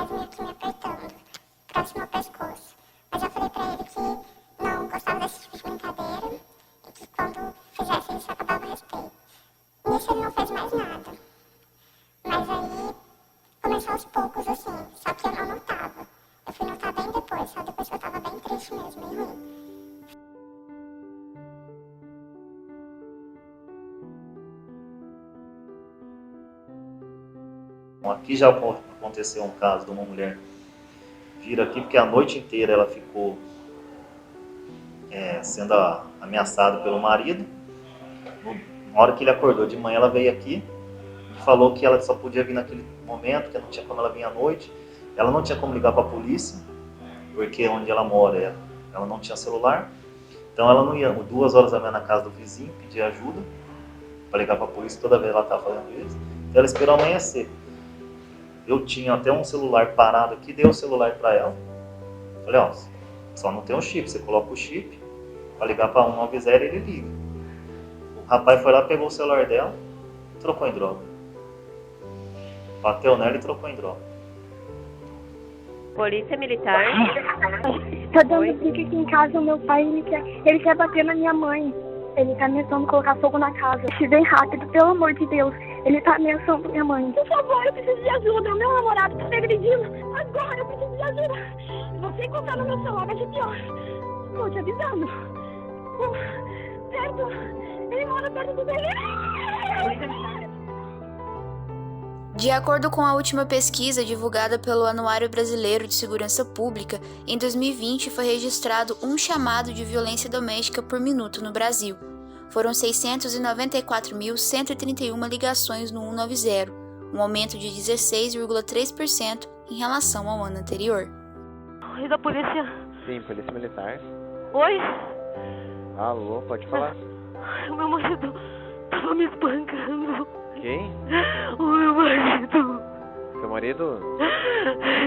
atrás, meio que me apertando, próximo ao pescoço. Mas eu falei pra ele que não gostava desse tipo de brincadeira e que quando fizesse isso acabava o respeito. Nisso ele não fez mais nada. Mas aí começou aos poucos assim, só que eu não notava. Eu fui notar bem depois, só depois que eu tava bem triste mesmo, bem ruim. Aqui já aconteceu um caso de uma mulher vir aqui porque a noite inteira ela ficou sendo ameaçada pelo marido. Na hora que ele acordou de manhã, ela veio aqui e falou que ela só podia vir naquele momento, que não tinha como ela vir à noite. Ela não tinha como ligar para a polícia, porque onde ela mora ela não tinha celular. Então ela não ia 2 horas da manhã na casa do vizinho pedir ajuda para ligar para a polícia, toda vez ela estava fazendo isso. Então ela esperou amanhecer. Eu tinha até um celular parado aqui, dei o celular para ela. Falei, ó, só não tem um chip, você coloca o chip para ligar para 190 e ele liga. O rapaz foi lá, pegou o celular dela e trocou em droga. Bateu nela e trocou em droga. Polícia Militar. Tá dando pique aqui em casa, o meu pai, ele quer bater na minha mãe. Ele tá ameaçando colocar fogo na casa. Se vem rápido, pelo amor de Deus. Ele tá ameaçando minha mãe. Por favor, eu preciso de ajuda. O meu namorado tá me agredindo. Agora eu preciso de ajuda. Você encontrar no meu celular vai ser pior. Tô te avisando. Perto. Ele mora perto do dele. De acordo com a última pesquisa divulgada pelo Anuário Brasileiro de Segurança Pública, em 2020 foi registrado um chamado de violência doméstica por minuto no Brasil. Foram 694.131 ligações no 190, um aumento de 16,3% em relação ao ano anterior. Oi, da polícia. Sim, Polícia Militar. Oi? Alô, pode falar. O meu marido tava me espancando. Quem? O meu marido. Seu marido?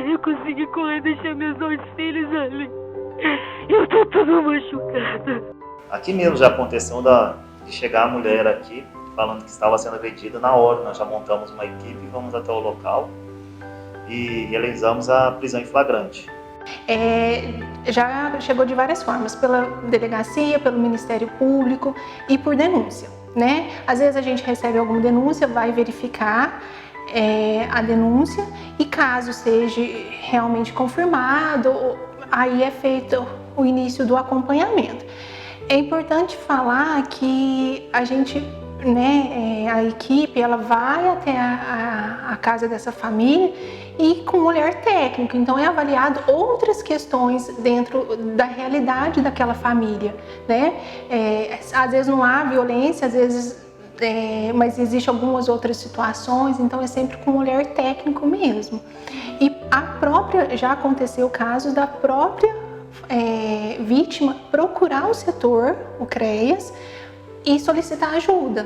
Eu consegui correr e deixar meus 2 filhos ali. Eu tô toda machucada. Aqui mesmo já aconteceu de chegar a mulher aqui falando que estava sendo agredida. Na hora nós já montamos uma equipe, vamos até o local e realizamos a prisão em flagrante. Já chegou de várias formas, pela delegacia, pelo Ministério Público e por denúncia, né? Às vezes a gente recebe alguma denúncia, vai verificar a denúncia e caso seja realmente confirmado, aí é feito o início do acompanhamento. É importante falar que a gente, a equipe, ela vai até a casa dessa família e com um olhar técnico, então é avaliado outras questões dentro da realidade daquela família, né? Às vezes não há violência, às vezes, mas existem algumas outras situações, então é sempre com um olhar técnico mesmo. E já aconteceu casos da própria vítima procurar o setor, o CREAS, e solicitar ajuda.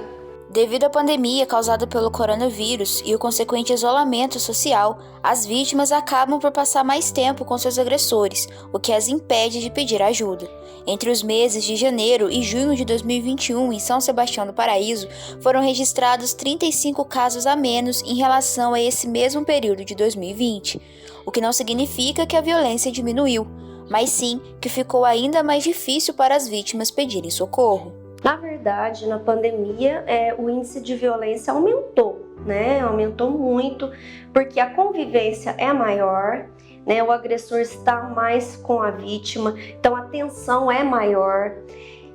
Devido à pandemia causada pelo coronavírus e o consequente isolamento social, as vítimas acabam por passar mais tempo com seus agressores, o que as impede de pedir ajuda. Entre os meses de janeiro e junho de 2021, em São Sebastião do Paraíso, foram registrados 35 casos a menos em relação a esse mesmo período de 2020, o que não significa que a violência diminuiu, mas sim que ficou ainda mais difícil para as vítimas pedirem socorro. Na verdade, na pandemia, o índice de violência aumentou, né? Aumentou muito, porque a convivência é maior, né? O agressor está mais com a vítima, então a tensão é maior.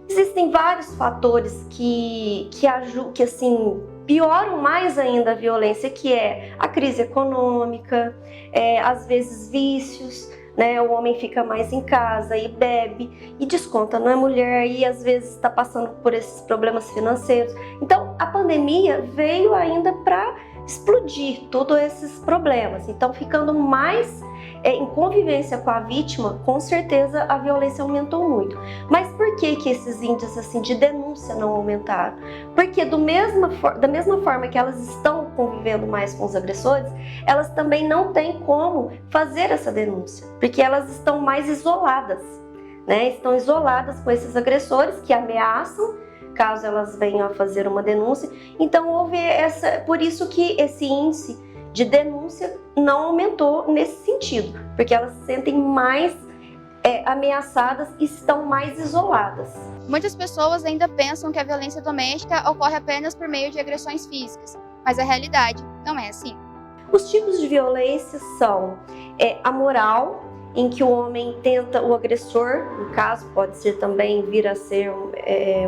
Existem vários fatores que assim, pioram mais ainda a violência, que é a crise econômica, às vezes vícios, né? O homem fica mais em casa e bebe e desconta na mulher e às vezes está passando por esses problemas financeiros. Então a pandemia veio ainda para explodir todos esses problemas. Então, ficando mais em convivência com a vítima, com certeza a violência aumentou muito. Mas por que esses índices assim, de denúncia não aumentaram? Porque da mesma forma que elas estão convivendo mais com os agressores, elas também não têm como fazer essa denúncia, porque elas estão mais isoladas, né? Estão isoladas com esses agressores que ameaçam caso elas venham a fazer uma denúncia. Então por isso que esse índice de denúncia não aumentou nesse sentido, porque elas se sentem mais ameaçadas e estão mais isoladas. Muitas pessoas ainda pensam que a violência doméstica ocorre apenas por meio de agressões físicas, mas a realidade não é assim. Os tipos de violência são a moral, em que o homem tenta, o agressor, no caso, pode ser também vir a ser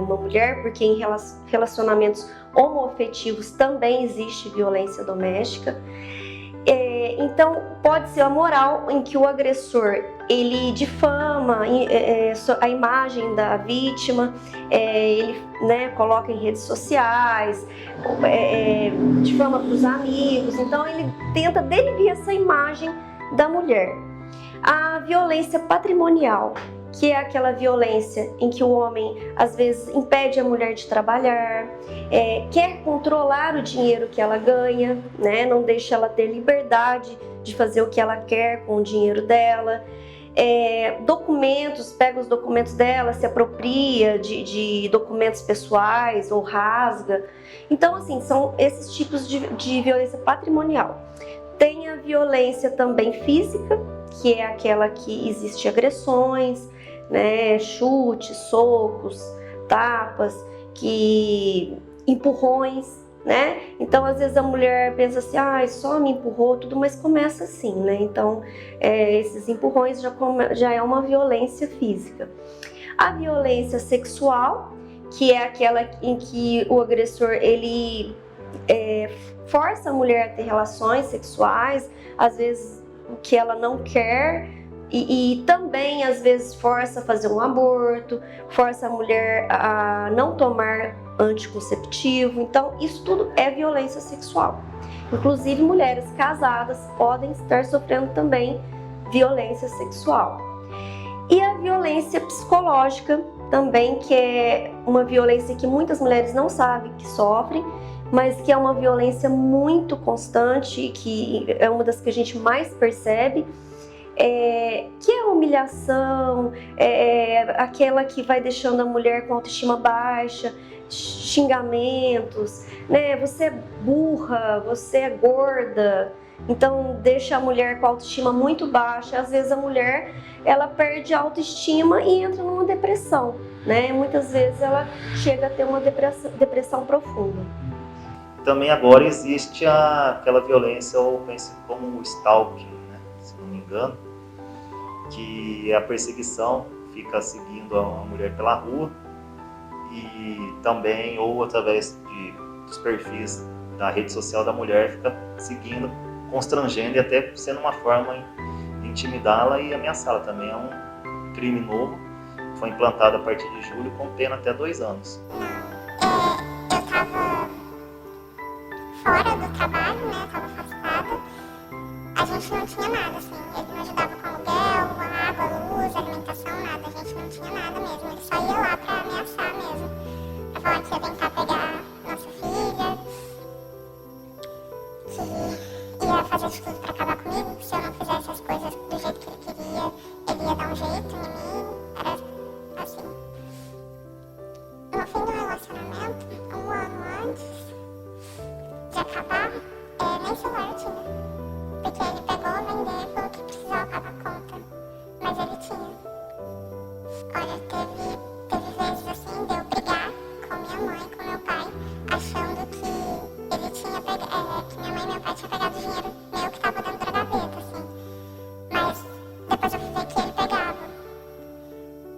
uma mulher, porque em relacionamentos homoafetivos também existe violência doméstica. Então, pode ser a moral, em que o agressor ele difama a imagem da vítima, ele coloca em redes sociais, difama para os amigos, então ele tenta denigrir essa imagem da mulher. A violência patrimonial, que é aquela violência em que o homem às vezes impede a mulher de trabalhar, quer controlar o dinheiro que ela ganha, né? Não deixa ela ter liberdade de fazer o que ela quer com o dinheiro dela. Documentos, pega os documentos dela, se apropria de documentos pessoais ou rasga. Então, assim, são esses tipos de violência patrimonial. Tem a violência também física, que é aquela que existe agressões, né, chutes, socos, tapas, empurrões, né? Então, às vezes a mulher pensa assim, só me empurrou, tudo, mas começa assim, né? Então, esses empurrões já é uma violência física. A violência sexual, que é aquela em que o agressor, ele força a mulher a ter relações sexuais, às vezes o que ela não quer, e também às vezes força a fazer um aborto, força a mulher a não tomar anticonceptivo. Então isso tudo é violência sexual. Inclusive mulheres casadas podem estar sofrendo também violência sexual. E a violência psicológica também, que é uma violência que muitas mulheres não sabem que sofrem, mas que é uma violência muito constante, que é uma das que a gente mais percebe, que é a humilhação, aquela que vai deixando a mulher com autoestima baixa, xingamentos, né? Você é burra, você é gorda, então deixa a mulher com a autoestima muito baixa. Às vezes a mulher, ela perde a autoestima e entra numa depressão, né? Muitas vezes ela chega a ter uma depressão profunda. Também agora existe aquela violência, ou conhecido como o stalking, né? Se não me engano, que é a perseguição, fica seguindo a mulher pela rua, e também, ou através dos perfis da rede social da mulher, fica seguindo, constrangendo e até sendo uma forma de intimidá-la e ameaçá-la. Também é um crime novo, foi implantado a partir de julho, com pena até 2 anos. Eu estava fora do trabalho, né? Estava afastada. A gente não tinha nada, assim. Ele não ajudava com aluguel, água, luz, alimentação, nada. A gente não tinha nada mesmo. Ele só ia lá pra ameaçar mesmo. Pra falar que ia tentar pegar nossa filha, que ia fazer de tudo pra acabar comigo. Se eu não fizesse as coisas do jeito que ele queria, ele ia dar um jeito em mim. Era assim. No fim do relacionamento, 1 ano antes de acabar, nem celular eu tinha. Porque ele pegou, vendeu e falou que precisava pagar a conta. Mas ele tinha. Olha, teve vezes assim de eu brigar com minha mãe, com meu pai, achando que ele tinha pegado, que minha mãe e meu pai tinham pegado dinheiro meu que estava dentro da gaveta, assim. Mas depois eu fui ver que ele pegava.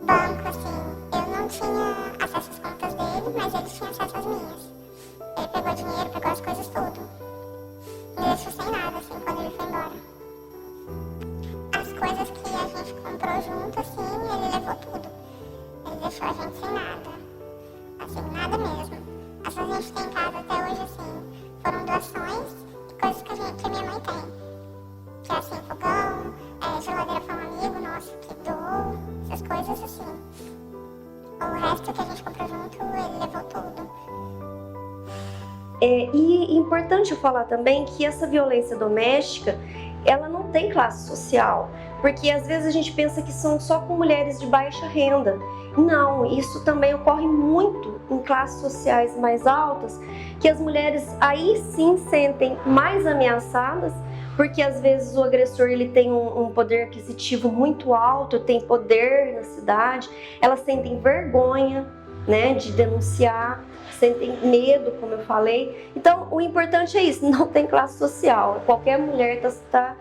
Banco, assim, eu não tinha acesso às contas dele, mas ele tinha acesso às minhas. Ele pegou dinheiro, pegou as coisas tudo. Me deixou sem nada, assim, quando ele foi embora. As coisas que a gente comprou junto, assim, ele levou tudo. Ele deixou a gente sem nada. Assim, nada mesmo. As coisas que a gente tem em casa até hoje, assim, foram doações e coisas que a minha mãe tem. Que é, assim, fogão, geladeira foi um amigo nosso que doou, essas coisas, assim. O resto que a gente comprou junto, ele levou tudo. E é importante falar também que essa violência doméstica, ela não tem classe social, porque às vezes a gente pensa que são só com mulheres de baixa renda. Não, isso também ocorre muito em classes sociais mais altas, que as mulheres aí sim sentem mais ameaçadas, porque às vezes o agressor ele tem um poder aquisitivo muito alto, tem poder na cidade, elas sentem vergonha, né, de denunciar, sentem medo, como eu falei. Então, o importante é isso, não tem classe social. Qualquer mulher está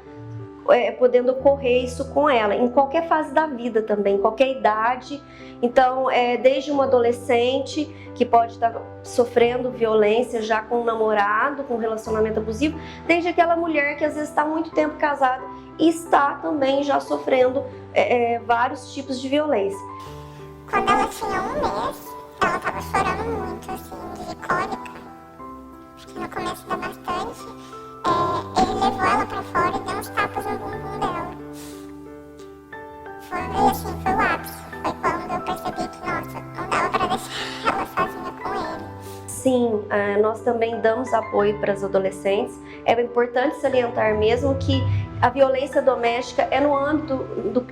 podendo ocorrer isso com ela, em qualquer fase da vida também, qualquer idade. Então, desde uma adolescente que pode estar sofrendo violência já com um namorado, com um relacionamento abusivo, desde aquela mulher que às vezes está muito tempo casada e está também já sofrendo vários tipos de violência. Quando ela tinha 1 mês, ela estava chorando muito, assim, de cólica. Acho que no começo dá bastante. Ele levou ela pra fora e deu uns tapas no bumbum dela. Foi o ápice. Foi quando eu percebi que, nossa, não dava pra deixar ela sozinha com ele. Sim, nós também damos apoio para as adolescentes. É importante salientar mesmo que a violência doméstica é no âmbito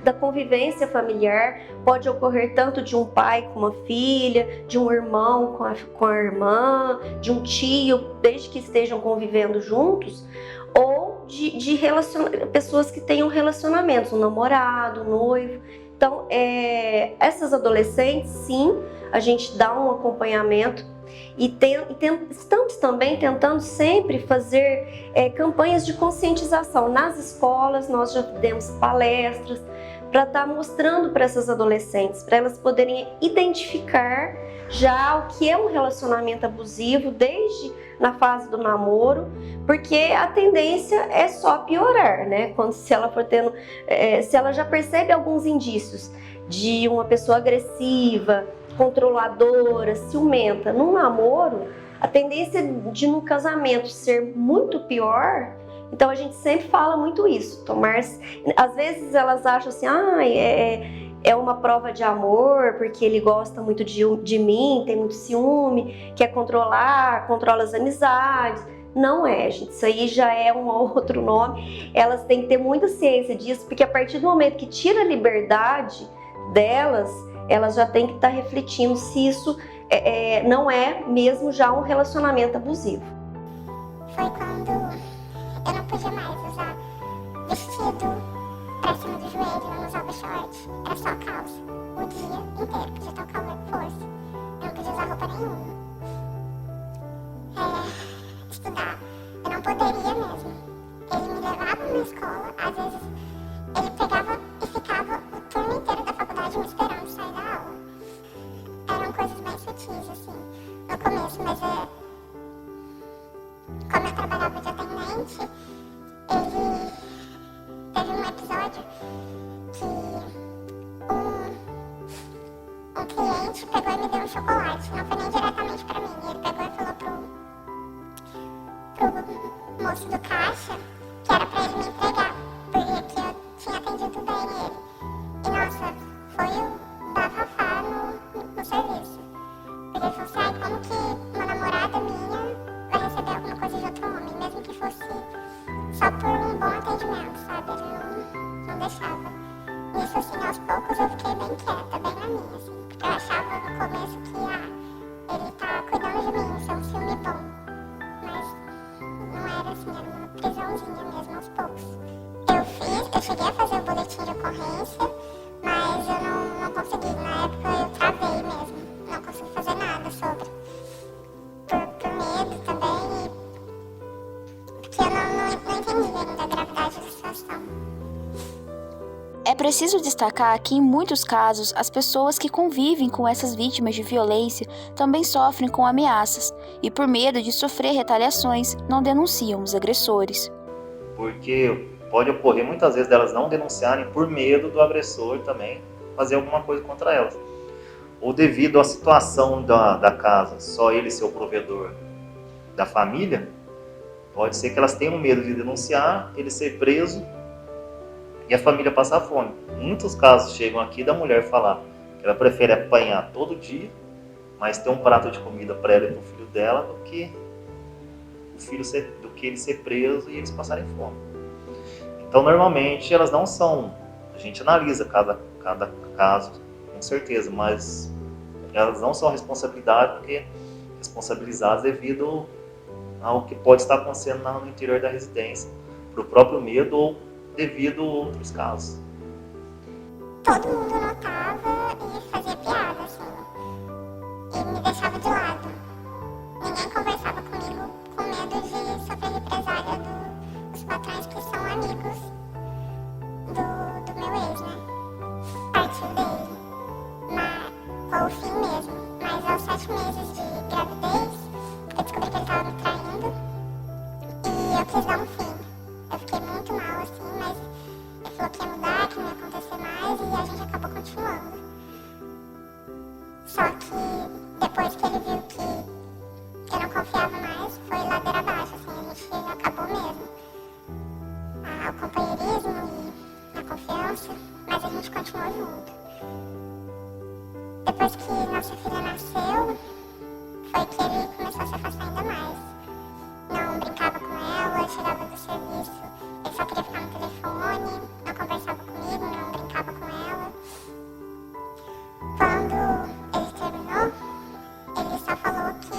da convivência familiar, pode ocorrer tanto de um pai com uma filha, de um irmão com a irmã, de um tio, desde que estejam convivendo juntos, ou de pessoas que tenham relacionamentos, um namorado, um noivo. Então, essas adolescentes, sim, a gente dá um acompanhamento e estamos também tentando sempre fazer campanhas de conscientização nas escolas. Nós já demos palestras para estar mostrando para essas adolescentes, para elas poderem identificar já o que é um relacionamento abusivo desde na fase do namoro, porque a tendência é só piorar, né? Se ela já percebe alguns indícios de uma pessoa agressiva, controladora, ciumenta num namoro, a tendência de no casamento ser muito pior. Então a gente sempre fala muito isso, às vezes elas acham assim, é uma prova de amor, porque ele gosta muito de mim, tem muito ciúme, quer controla as amizades. Não é, gente, isso aí já é um outro nome. Elas têm que ter muita ciência disso, porque a partir do momento que tira a liberdade delas, elas já têm que estar refletindo se isso não é mesmo já um relacionamento abusivo. Foi quando eu não podia mais usar vestido pra cima do joelho, eu não usava short, era só calça, o dia inteiro, podia estar o calor que fosse, eu não podia usar roupa nenhuma. Estudar, eu não poderia mesmo. Ele me levava na escola, às vezes ele pegava e ficava o turno inteiro da faculdade me esperando sair da aula. Eram coisas bem sutis, assim, no começo, mas como eu trabalhava de atendente, ele teve um episódio que um cliente pegou e me deu um chocolate, não foi nem diretamente pra mim, ele pegou e falou pro moço do caixa que era pra ele me entregar, porque eu tinha atendido bem ele. E nossa, foi o bafafá no serviço. Porque ele falou assim, ai, como que uma namorada minha vai receber alguma coisa de outro homem, mesmo que fosse só por um bom atendimento, sabe? Ele não deixava. Nisso, assim, aos poucos eu fiquei bem quieta, bem na minha, assim. Porque eu achava no começo que, ele tá cuidando de mim, isso é um ciúme bom. Mas não era assim, era uma prisãozinha mesmo, aos poucos. Eu cheguei a fazer o boletim de ocorrência, mas eu não consegui. Na época eu travei mesmo, não consegui fazer nada sobre. Por medo também, porque eu não entendi ainda a gravidade da situação. É preciso destacar que, em muitos casos, as pessoas que convivem com essas vítimas de violência também sofrem com ameaças e, por medo de sofrer retaliações, não denunciam os agressores. Porque pode ocorrer muitas vezes delas não denunciarem por medo do agressor também fazer alguma coisa contra elas. Ou devido à situação da casa, só ele ser o provedor da família, pode ser que elas tenham medo de denunciar, ele ser preso e a família passar fome. Muitos casos chegam aqui da mulher falar que ela prefere apanhar todo dia, mas ter um prato de comida para ela e para o filho dela, do que ele ser preso e eles passarem fome. Então, normalmente, elas não são... A gente analisa cada caso, com certeza, mas elas não são responsabilizadas devido ao que pode estar acontecendo no interior da residência, para o próprio medo ou devido a outros casos. Todo mundo notava e fazia piada, assim, e me deixava de lado. Ninguém conversava comigo com medo de sofrer represália dos patrões que são amigos do meu ex, né? Partiu dele, foi o fim mesmo. Mas aos 7 meses de gravidez, eu descobri que ele estava me traindo e eu quis dar um fim. Eu fiquei muito mal, assim, mas ele falou que ia mudar, que não ia acontecer mais e a gente acabou continuando. Só que depois que ele viu que eu não confiava mais, foi ladeira abaixo, assim, a gente acabou mesmo. O companheirismo e a confiança, mas a gente continuou junto. Depois que nossa filha nasceu, foi que ele começou a se afastar ainda mais. Não brincava com ela, chegava do serviço, ele só queria ficar no telefone, não conversava comigo, não brincava com ela. Quando ele terminou, ele só falou que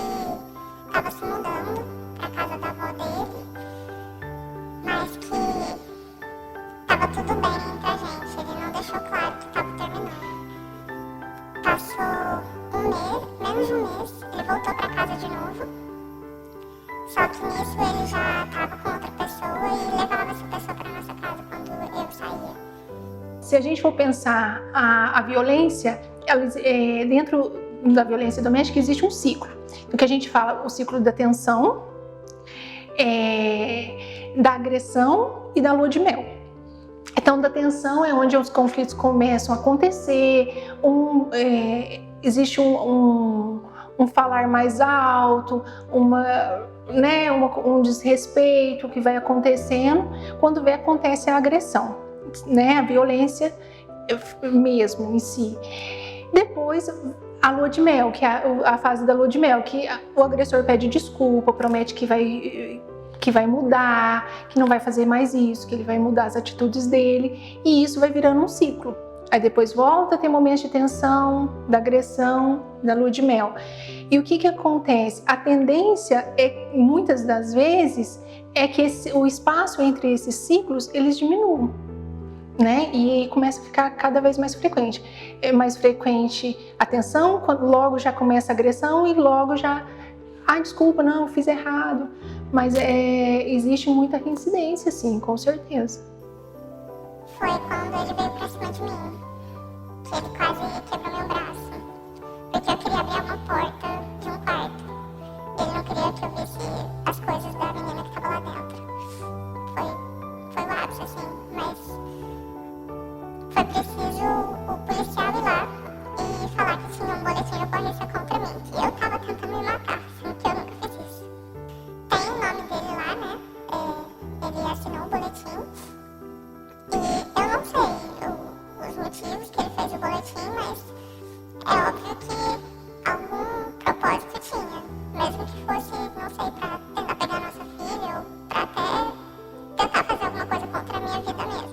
estava se mudando para casa da avó dele, mas que estava tudo bem entre a gente, ele não deixou claro que estava terminando. Passou um mês, menos de um mês, ele voltou para casa de novo. Só que nisso ele já estava com outra pessoa e levava essa pessoa para nossa casa quando eu saía. Se a gente for pensar a violência, dentro da violência doméstica existe um ciclo. O que a gente fala, o ciclo da tensão, da agressão e da lua de mel. Então, da tensão é onde os conflitos começam a acontecer, existe um falar mais alto, um desrespeito que vai acontecendo. Quando acontece a agressão, né, a violência mesmo em si. Depois, a lua de mel, que é a fase da lua de mel, que o agressor pede desculpa, promete que vai mudar, que não vai fazer mais isso, que ele vai mudar as atitudes dele, e isso vai virando um ciclo. Aí depois volta a ter momentos de tensão, da agressão, da lua de mel. E o que acontece? A tendência, muitas das vezes, é que o espaço entre esses ciclos, eles diminuam, né? E começa a ficar cada vez mais frequente. É mais frequente a tensão, quando logo já começa a agressão e logo já... desculpa, não, fiz errado. Mas existe muita reincidência, sim, com certeza. Foi quando ele veio pra cima de mim, que ele quase quebrou meu braço. Porque eu queria abrir uma porta de um quarto. Ele não queria que eu visse as coisas da menina que tava lá dentro. Foi o ápice, assim, mas foi preciso o policial ir lá e falar que tinha um boletim de ocorrência contra mim, que eu tava tentando me matar, sendo que eu nunca fiz isso. Tem o nome dele lá, né? Ele assinou o boletim. E eu não sei os motivos que ele fez o boletim, mas é óbvio que algum propósito tinha. Mesmo que fosse, não sei, pra tentar pegar nossa filha ou pra até tentar fazer alguma coisa contra a minha vida mesmo.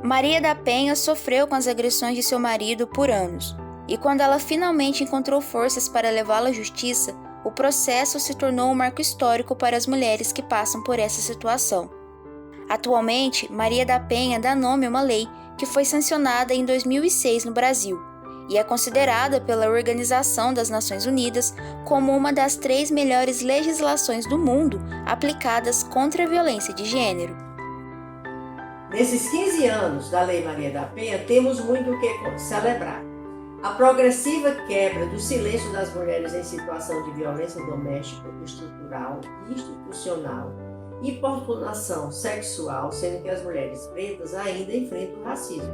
Maria da Penha sofreu com as agressões de seu marido por anos. E quando ela finalmente encontrou forças para levá-lo à justiça, o processo se tornou um marco histórico para as mulheres que passam por essa situação. Atualmente, Maria da Penha dá nome a uma lei que foi sancionada em 2006 no Brasil e é considerada pela Organização das Nações Unidas como uma das 3 melhores legislações do mundo aplicadas contra a violência de gênero. Nesses 15 anos da Lei Maria da Penha, temos muito o que celebrar. A progressiva quebra do silêncio das mulheres em situação de violência doméstica, estrutural e institucional, importunação sexual, sendo que as mulheres pretas ainda enfrentam o racismo.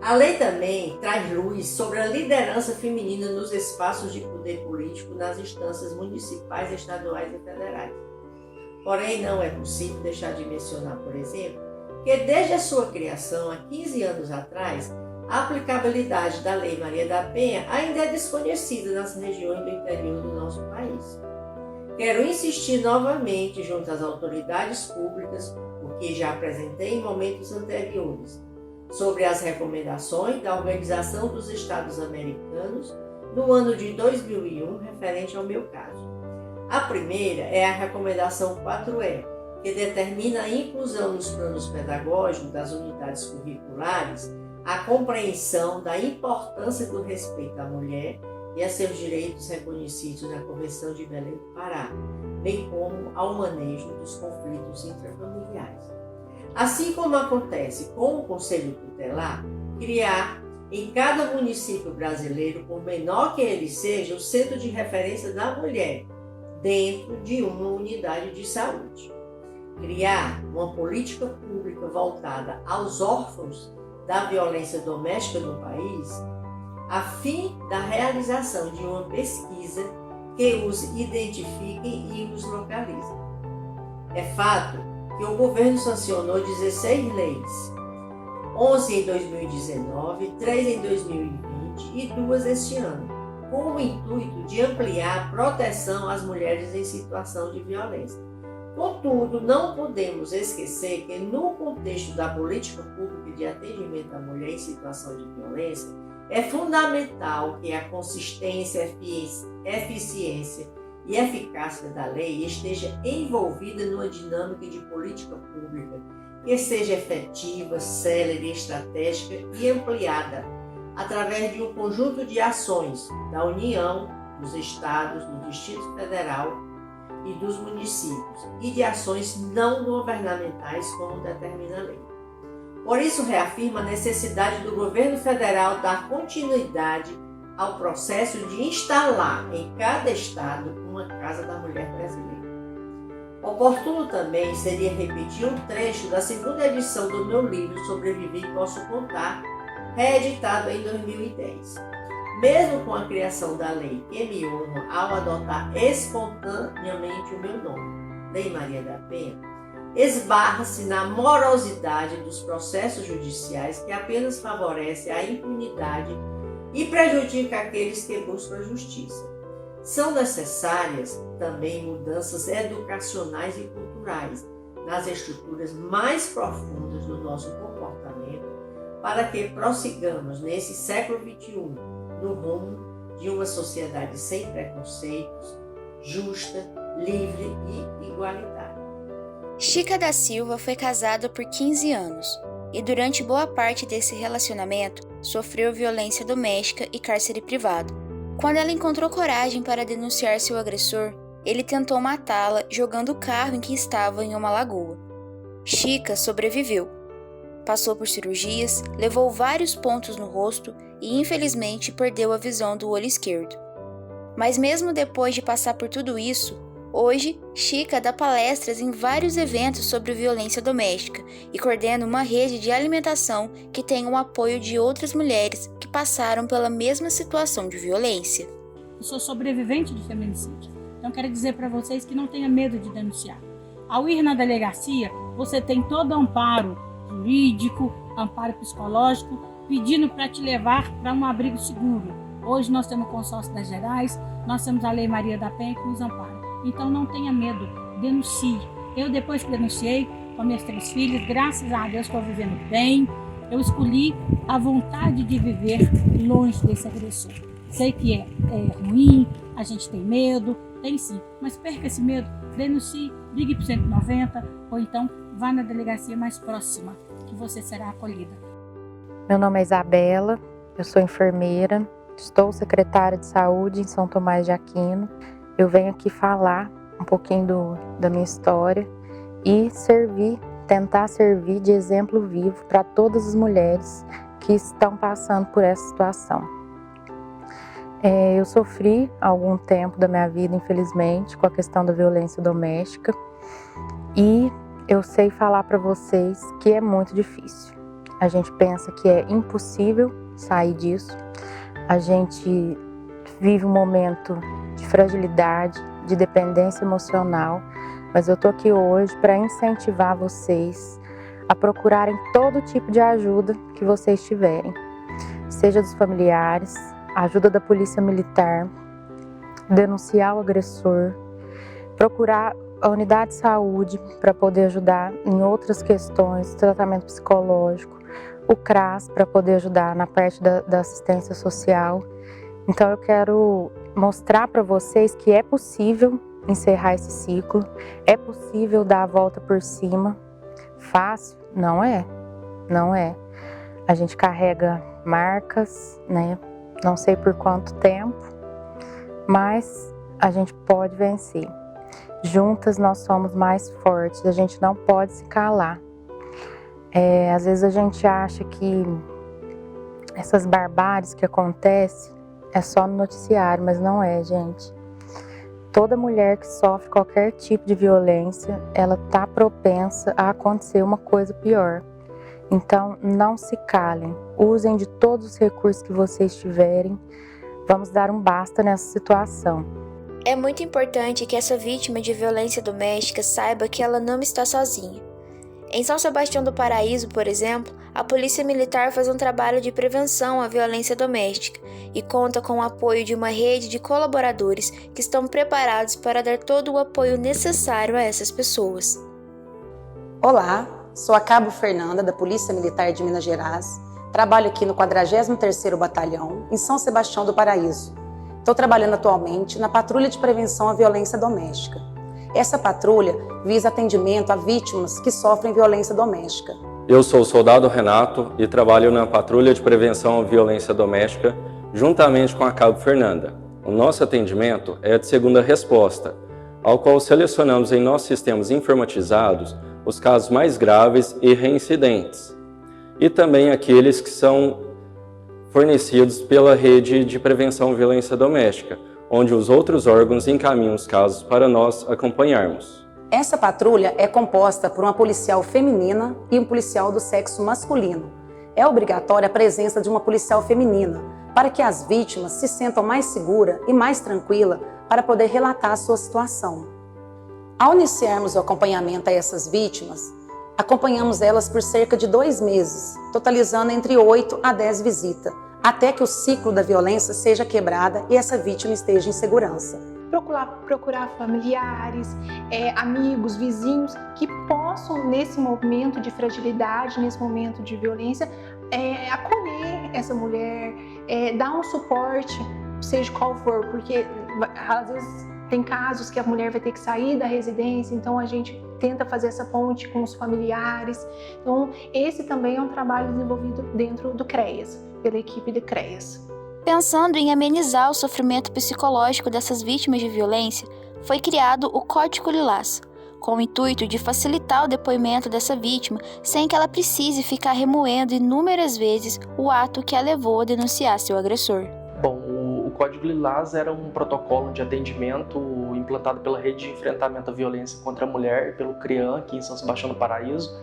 A lei também traz luz sobre a liderança feminina nos espaços de poder político nas instâncias municipais, estaduais e federais. Porém, não é possível deixar de mencionar, por exemplo, que desde a sua criação, há 15 anos atrás, a aplicabilidade da Lei Maria da Penha ainda é desconhecida nas regiões do interior do nosso país. Quero insistir novamente junto às autoridades públicas, que já apresentei em momentos anteriores, sobre as recomendações da Organização dos Estados Americanos no ano de 2001, referente ao meu caso. A primeira é a recomendação 4E, que determina a inclusão nos planos pedagógicos das unidades curriculares a compreensão da importância do respeito à mulher e a seus direitos reconhecidos na Convenção de Belém do Pará, bem como ao manejo dos conflitos intrafamiliares. Assim como acontece com o Conselho Tutelar, criar em cada município brasileiro, por menor que ele seja, o centro de referência da mulher, dentro de uma unidade de saúde. Criar uma política pública voltada aos órfãos da violência doméstica no país, a fim da realização de uma pesquisa que os identifique e os localize. É fato que o governo sancionou 16 leis, 11 em 2019, 3 em 2020 e 2 este ano, com o intuito de ampliar a proteção às mulheres em situação de violência. Contudo, não podemos esquecer que, no contexto da política pública de atendimento à mulher em situação de violência, é fundamental que a consistência, eficiência e eficácia da lei esteja envolvida numa dinâmica de política pública que seja efetiva, célere, estratégica e ampliada através de um conjunto de ações da União, dos Estados, do Distrito Federal e dos municípios, e de ações não governamentais, como determina a lei. Por isso, reafirma a necessidade do governo federal dar continuidade ao processo de instalar em cada estado uma Casa da Mulher Brasileira. Oportuno também seria repetir um trecho da segunda edição do meu livro Sobreviver e Posso Contar, reeditado em 2010. Mesmo com a criação da lei que me honra ao adotar espontaneamente o meu nome, Lei Maria da Penha, esbarra-se na morosidade dos processos judiciais que apenas favorece a impunidade e prejudica aqueles que buscam a justiça. São necessárias também mudanças educacionais e culturais nas estruturas mais profundas do nosso comportamento para que prossigamos nesse século XXI no rumo de uma sociedade sem preconceitos, justa, livre e igualitária. Chica da Silva foi casada por 15 anos e durante boa parte desse relacionamento sofreu violência doméstica e cárcere privado. Quando ela encontrou coragem para denunciar seu agressor, ele tentou matá-la jogando o carro em que estava em uma lagoa. Chica sobreviveu. Passou por cirurgias, levou vários pontos no rosto e infelizmente perdeu a visão do olho esquerdo. Mas mesmo depois de passar por tudo isso, hoje Chica dá palestras em vários eventos sobre violência doméstica e coordena uma rede de alimentação que tem o apoio de outras mulheres que passaram pela mesma situação de violência. Eu sou sobrevivente de feminicídio, então quero dizer para vocês que não tenha medo de denunciar. Ao ir na delegacia, você tem todo amparo jurídico, amparo psicológico, pedindo para te levar para um abrigo seguro. Hoje nós temos o Consórcio das Gerais, nós temos a Lei Maria da Penha que nos ampara. Então não tenha medo, denuncie. Eu depois que denunciei com minhas 3 filhas, graças a Deus estou vivendo bem. Eu escolhi a vontade de viver longe desse agressor. Sei que é ruim, a gente tem medo, tem sim, mas perca esse medo, denuncie, ligue para o 190 ou então vá na delegacia mais próxima, que você será acolhida. Meu nome é Isabela, eu sou enfermeira, estou secretária de saúde em São Tomás de Aquino. Eu venho aqui falar um pouquinho da minha história e tentar servir de exemplo vivo para todas as mulheres que estão passando por essa situação. Eu sofri algum tempo da minha vida, infelizmente, com a questão da violência doméstica e eu sei falar para vocês que é muito difícil. A gente pensa que é impossível sair disso. A gente vive um momento de fragilidade, de dependência emocional, mas eu tô aqui hoje para incentivar vocês a procurarem todo tipo de ajuda que vocês tiverem, seja dos familiares, ajuda da polícia militar, denunciar o agressor, procurar a unidade de saúde para poder ajudar em outras questões, tratamento psicológico, o CRAS para poder ajudar na parte da assistência social. Então eu quero mostrar para vocês que é possível encerrar esse ciclo, é possível dar a volta por cima. Fácil? Não é, não é. A gente carrega marcas, né? Não sei por quanto tempo, mas a gente pode vencer. Juntas nós somos mais fortes, a gente não pode se calar. Às vezes a gente acha que essas barbáries que acontecem é só no noticiário, mas não é, gente. Toda mulher que sofre qualquer tipo de violência, ela está propensa a acontecer uma coisa pior. Então, não se calem, usem de todos os recursos que vocês tiverem. Vamos dar um basta nessa situação. É muito importante que essa vítima de violência doméstica saiba que ela não está sozinha. Em São Sebastião do Paraíso, por exemplo, a Polícia Militar faz um trabalho de prevenção à violência doméstica e conta com o apoio de uma rede de colaboradores que estão preparados para dar todo o apoio necessário a essas pessoas. Olá, sou a Cabo Fernanda, da Polícia Militar de Minas Gerais. Trabalho aqui no 43º Batalhão, em São Sebastião do Paraíso. Estou trabalhando atualmente na Patrulha de Prevenção à Violência Doméstica. Essa patrulha visa atendimento a vítimas que sofrem violência doméstica. Eu sou o soldado Renato e trabalho na Patrulha de Prevenção à Violência Doméstica, juntamente com a Cabo Fernanda. O nosso atendimento é de segunda resposta, ao qual selecionamos em nossos sistemas informatizados os casos mais graves e reincidentes, e também aqueles que são fornecidos pela Rede de Prevenção à Violência Doméstica, onde os outros órgãos encaminham os casos para nós acompanharmos. Essa patrulha é composta por uma policial feminina e um policial do sexo masculino. É obrigatória a presença de uma policial feminina, para que as vítimas se sintam mais seguras e mais tranquilas para poder relatar a sua situação. Ao iniciarmos o acompanhamento a essas vítimas, acompanhamos elas por cerca de 2 meses, totalizando entre 8 a 10 visitas, até que o ciclo da violência seja quebrada e essa vítima esteja em segurança. Procurar familiares, amigos, vizinhos que possam, nesse momento de fragilidade, nesse momento de violência, acolher essa mulher, dar um suporte, seja qual for, porque às vezes tem casos que a mulher vai ter que sair da residência, então a gente tenta fazer essa ponte com os familiares. Então, esse também é um trabalho desenvolvido dentro do CREAS, pela equipe de CREAS. Pensando em amenizar o sofrimento psicológico dessas vítimas de violência, foi criado o Código Lilás, com o intuito de facilitar o depoimento dessa vítima sem que ela precise ficar remoendo inúmeras vezes o ato que a levou a denunciar seu agressor. Bom, o Código Lilás era um protocolo de atendimento implantado pela Rede de Enfrentamento à Violência contra a Mulher, pelo CREAM, aqui em São Sebastião do Paraíso,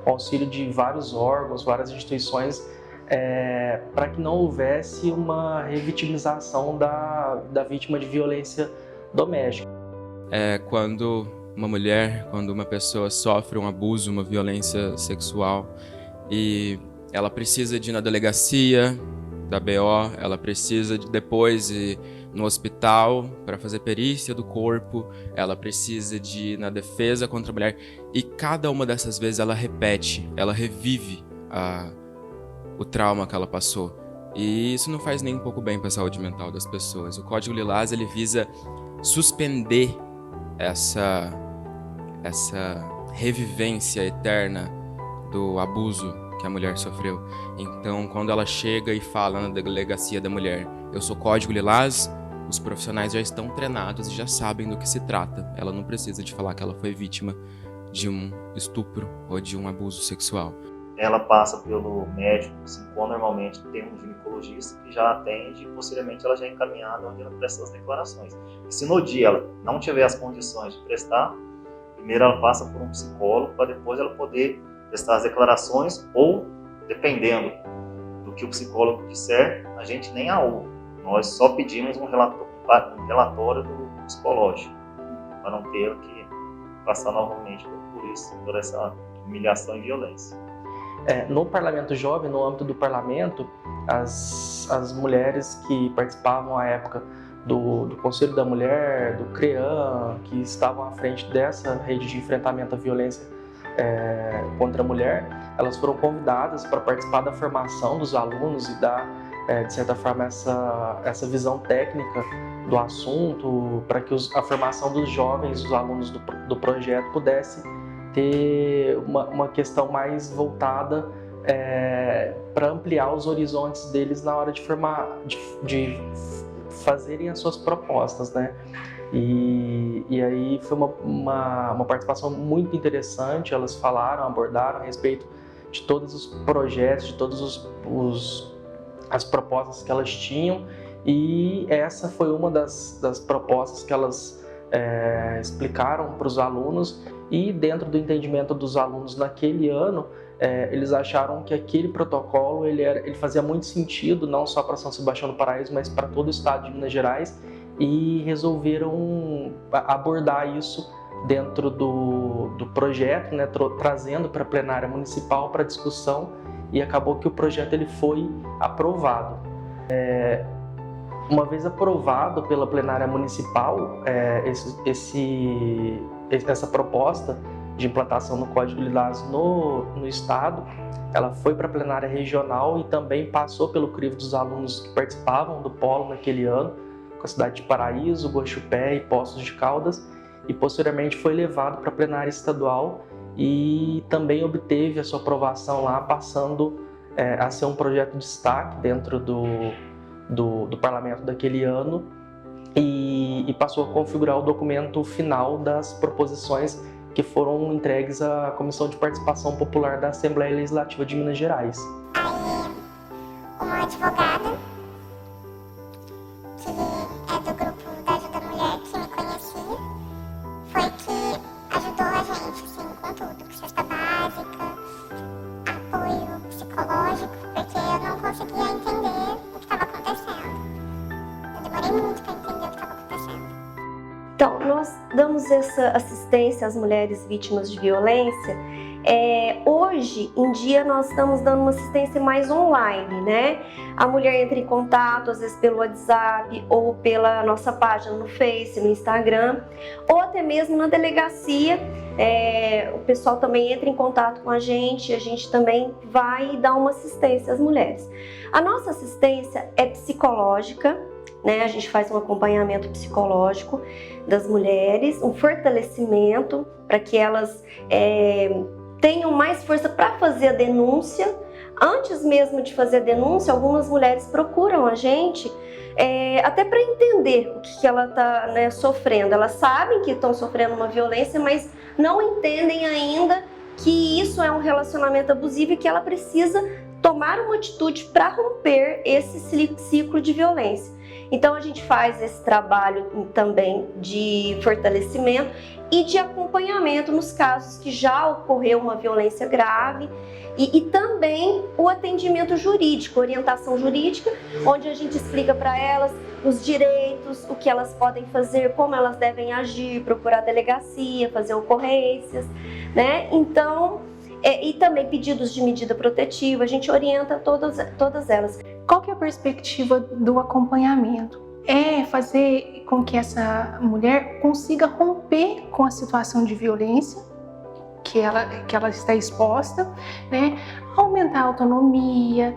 com auxílio de vários órgãos, várias instituições, para que não houvesse uma revitimização da vítima de violência doméstica. Quando uma pessoa sofre um abuso, uma violência sexual e ela precisa de ir na delegacia da BO, ela precisa de depois ir no hospital para fazer perícia do corpo, ela precisa de ir na defesa contra a mulher e cada uma dessas vezes ela repete, ela revive o trauma que ela passou. E isso não faz nem um pouco bem para a saúde mental das pessoas. O Código Lilás, ele visa suspender essa revivência eterna do abuso que a mulher sofreu. Então, quando ela chega e fala na delegacia da mulher, eu sou Código Lilás, os profissionais já estão treinados e já sabem do que se trata. Ela não precisa de falar que ela foi vítima de um estupro ou de um abuso sexual. Ela passa pelo médico, normalmente tem um ginecologista que já atende e posteriormente ela já é encaminhada onde ela presta as declarações. E se no dia ela não tiver as condições de prestar, primeiro ela passa por um psicólogo para depois ela poder prestar as declarações ou, dependendo do que o psicólogo disser, a gente nem a ouve. Nós só pedimos um relatório do psicológico para não ter que passar novamente por isso, por essa humilhação e violência. No Parlamento Jovem, no âmbito do Parlamento, as mulheres que participavam à época do Conselho da Mulher, do CREAM, que estavam à frente dessa rede de enfrentamento à violência contra a mulher, elas foram convidadas para participar da formação dos alunos e dar, de certa forma, essa visão técnica do assunto, para que a formação dos jovens, os alunos do projeto, pudesse ter uma questão mais voltada para ampliar os horizontes deles na hora de fazerem as suas propostas, né? E aí foi uma participação muito interessante. Elas abordaram a respeito de todos os projetos, de todas as propostas que elas tinham, e essa foi uma das propostas que elas explicaram para os alunos, e dentro do entendimento dos alunos naquele ano, eles acharam que aquele protocolo ele fazia muito sentido, não só para São Sebastião do Paraíso, mas para todo o estado de Minas Gerais, e resolveram abordar isso dentro do projeto, né, trazendo para a plenária municipal para discussão, e acabou que o projeto ele foi aprovado. Uma vez aprovado pela plenária municipal, essa proposta de implantação do Código Lilás no estado, ela foi para a plenária regional e também passou pelo crivo dos alunos que participavam do polo naquele ano, com a cidade de Paraíso, Guaxupé e Poços de Caldas, e posteriormente foi levado para a plenária estadual e também obteve a sua aprovação lá, passando a ser um projeto de destaque dentro do parlamento daquele ano, e passou a configurar o documento final das proposições que foram entregues à Comissão de Participação Popular da Assembleia Legislativa de Minas Gerais. Aí, uma advogada, que é do grupo da Ajuda Mulher, que me conhecia, foi que ajudou a gente, assim, com tudo, com cesta básica, apoio psicológico, porque eu não conseguia entender o que estava acontecendo. Eu demorei muito para entender o que estava acontecendo. Então, nós damos essa assistência às mulheres vítimas de violência. Hoje em dia nós estamos dando uma assistência mais online, né? A mulher entra em contato, às vezes pelo WhatsApp ou pela nossa página no Face, no Instagram, ou até mesmo na delegacia. O pessoal também entra em contato com a gente também vai dar uma assistência às mulheres. A nossa assistência é psicológica, né? A gente faz um acompanhamento psicológico das mulheres, um fortalecimento para que elas tenham mais força para fazer a denúncia. Antes mesmo de fazer a denúncia, algumas mulheres procuram a gente até para entender o que ela está, né, sofrendo. Elas sabem que estão sofrendo uma violência, mas não entendem ainda que isso é um relacionamento abusivo e que ela precisa tomar uma atitude para romper esse ciclo de violência. Então a gente faz esse trabalho também de fortalecimento e de acompanhamento nos casos que já ocorreu uma violência grave, e também o atendimento jurídico, orientação jurídica, onde a gente explica para elas os direitos, o que elas podem fazer, como elas devem agir, procurar a delegacia, fazer ocorrências, né? Então, e também pedidos de medida protetiva, a gente orienta todas elas. Qual que é a perspectiva do acompanhamento? É fazer com que essa mulher consiga romper com a situação de violência que ela está exposta, né? Aumentar a autonomia,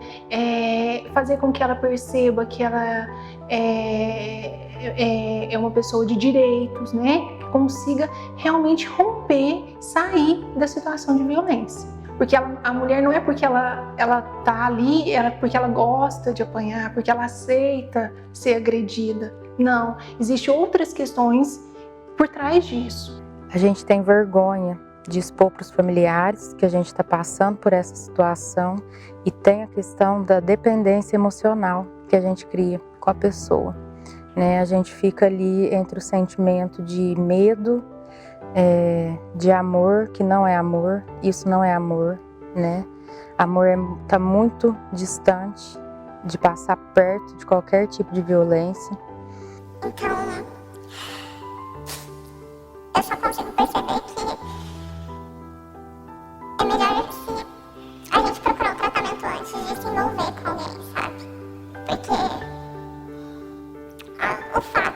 fazer com que ela perceba que ela é uma pessoa de direitos, né? Que consiga realmente romper, sair da situação de violência. Porque a mulher não é porque ela tá ali, porque ela gosta de apanhar, porque ela aceita ser agredida. Não, existem outras questões por trás disso. A gente tem vergonha de expor para os familiares que a gente está passando por essa situação, e tem a questão da dependência emocional que a gente cria com a pessoa, né? A gente fica ali entre o sentimento de medo, de amor, que não é amor, isso não é amor, né? Amor está muito distante de passar perto de qualquer tipo de violência. Então, eu só consigo perceber que é melhor se a gente procurar o tratamento antes de se envolver com alguém, sabe? Porque o fato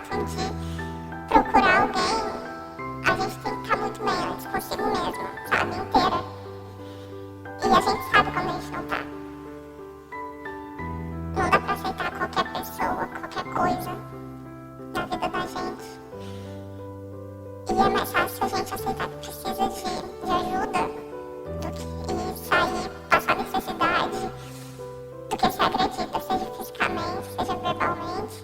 aceitar que precisa de ajuda e sair, passar necessidade, do que ser agredida, seja fisicamente, seja verbalmente.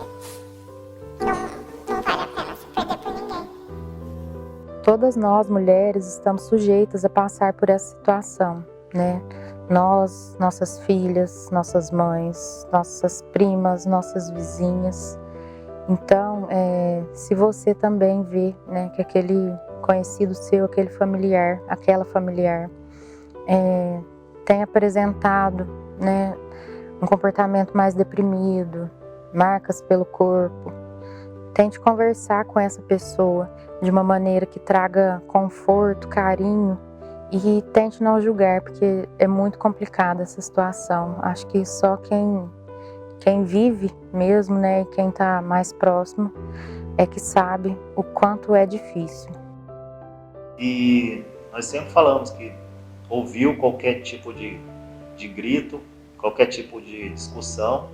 Não vale a pena se perder por ninguém. Todas nós, mulheres, estamos sujeitas a passar por essa situação, né? Nós, nossas filhas, nossas mães, nossas primas, nossas vizinhas. Então, se você também vê, né, que aquele conhecido seu, aquele familiar, aquela familiar, tem apresentado, né, um comportamento mais deprimido, marcas pelo corpo, tente conversar com essa pessoa de uma maneira que traga conforto, carinho, e tente não julgar, porque é muito complicada essa situação. Acho que só quem vive mesmo, né, e quem está mais próximo, é que sabe o quanto é difícil. E nós sempre falamos que ouviu qualquer tipo de grito, qualquer tipo de discussão,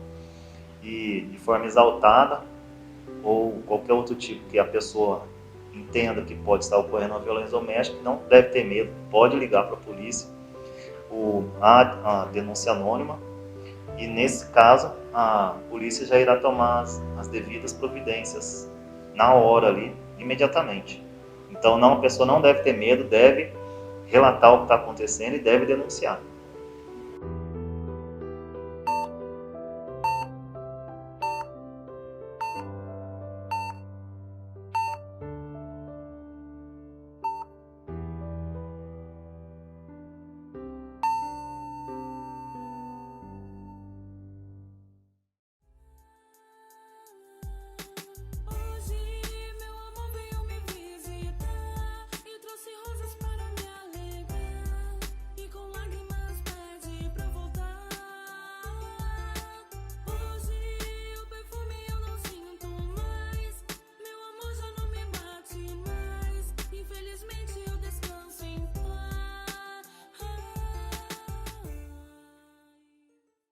e de forma exaltada, ou qualquer outro tipo que a pessoa entenda que pode estar ocorrendo uma violência doméstica, não deve ter medo, pode ligar para a polícia, a denúncia anônima, e nesse caso a polícia já irá tomar as devidas providências na hora ali, imediatamente. Então a pessoa não deve ter medo, deve relatar o que está acontecendo e deve denunciar.